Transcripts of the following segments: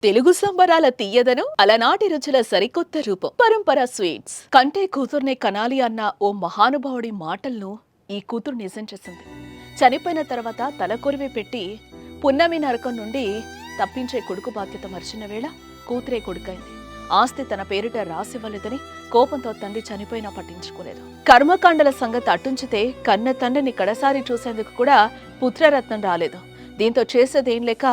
తెలుగు సంబరాల తీయదను అలనాటి రుచుల సరికొత్త రూపం పరంపర స్వీట్స్. కంటే కూతుర్నే కనాలి అన్న ఓ మహానుభావుడి మాటలను ఈ కూతురు నిజం చేసింది. చనిపోయిన తర్వాత తలకొరివి పెట్టి పున్నమి నరకం నుండి తప్పించే కొడుకు బాధ్యత మర్చిన వేళ కూతురే కొడుకైంది. ఆస్తి తన పేరిట రాసివ్వలేదని కోపంతో తండ్రి చనిపోయినా పట్టించుకోలేదు. కర్మకాండల సంగతి అట్టుంచితే కన్న తండ్రిని కడసారి చూసేందుకు కూడా పుత్రరత్నం రాలేదు. దీంతో చేసేదేం లేక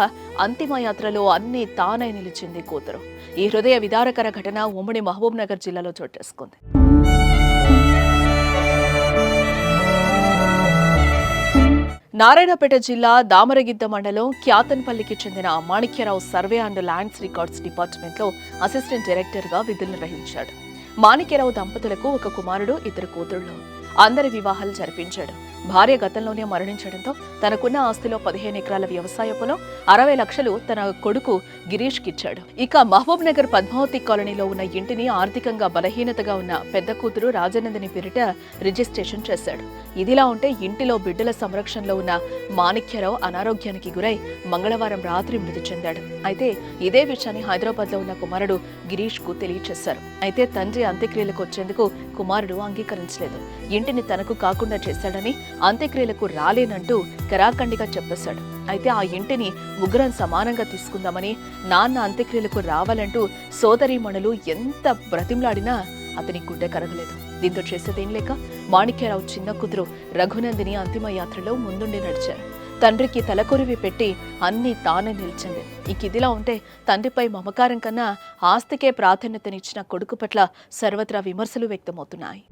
అంతిమయాత్రలో అన్నీ తానై నిలిచింది కూతురు. ఈ హృదయ విదారకర ఘటన ఉమ్మడి మహబూబ్ నగర్ జిల్లాలో చోటేసుకుంది. నారాయణపేట జిల్లా దామరగిద్ద మండలం క్యాతన్పల్లికి చెందిన Manikya Rao survey and lands records డిపార్ట్మెంట్లో అసిస్టెంట్ డైరెక్టర్గా విధులు నిర్వహించాడు. మాణిక్యరావు దంపతులకు ఒక కుమారుడు, ఇద్దరు కూతుళ్లు. అందరి వివాహాలు జరిపించాడు. భార్య గతంలోనే మరణించడంతో తనకున్న ఆస్తిలో 15 ఎకరాల వ్యవసాయ పొలం, 60 లక్షలు తన కొడుకు గిరీష్కి ఇచ్చాడు. ఇక మహబూబ్ నగర్ పద్మావతి కాలనీలో ఉన్న ఇంటిని ఆర్థికంగా బలహీనతగా ఉన్న పెద్ద కూతురు రాజనందిని పేరిట రిజిస్ట్రేషన్ చేశాడు. ఇదిలా ఉంటే ఇంటిలో బిడ్డల సంరక్షణలో ఉన్న మాణిక్యరావు అనారోగ్యానికి గురై మంగళవారం రాత్రి మృతి చెందాడు. అయితే ఇదే విషయాన్ని హైదరాబాద్ లో ఉన్న కుమారుడు గిరీష్ కు తెలియచేశారు. అయితే తండ్రి అంత్యక్రియలకు వచ్చేందుకు కుమారుడు అంగీకరించలేదు. ఇంటిని తనకు కాకుండా చేశాడని, అంత్యక్రియలకు రాలేనంటూ కరాఖండిగా చెప్పేశాడు. అయితే ఆ ఇంటిని ముగ్గురం సమానంగా తీసుకుందామని, నాన్న అంత్యక్రియలకు రావాలంటూ సోదరీమణులు ఎంత బ్రతిమలాడినా అతని గుండె కరగలేదు. దీంతో చేసేదేం లేక మాణిక్యరావు చిన్న కూతురు రఘునందిని అంతిమ యాత్రలో ముందుండి నడిచారు. తండ్రికి తలకొరివి పెట్టి అన్నీ తానే నిలిచింది. ఇదిలా ఉంటే తండ్రిపై మమకారం కన్నా ఆస్తికే ప్రాధాన్యతనిచ్చిన కొడుకు పట్ల సర్వత్రా విమర్శలు వ్యక్తమవుతున్నాయి.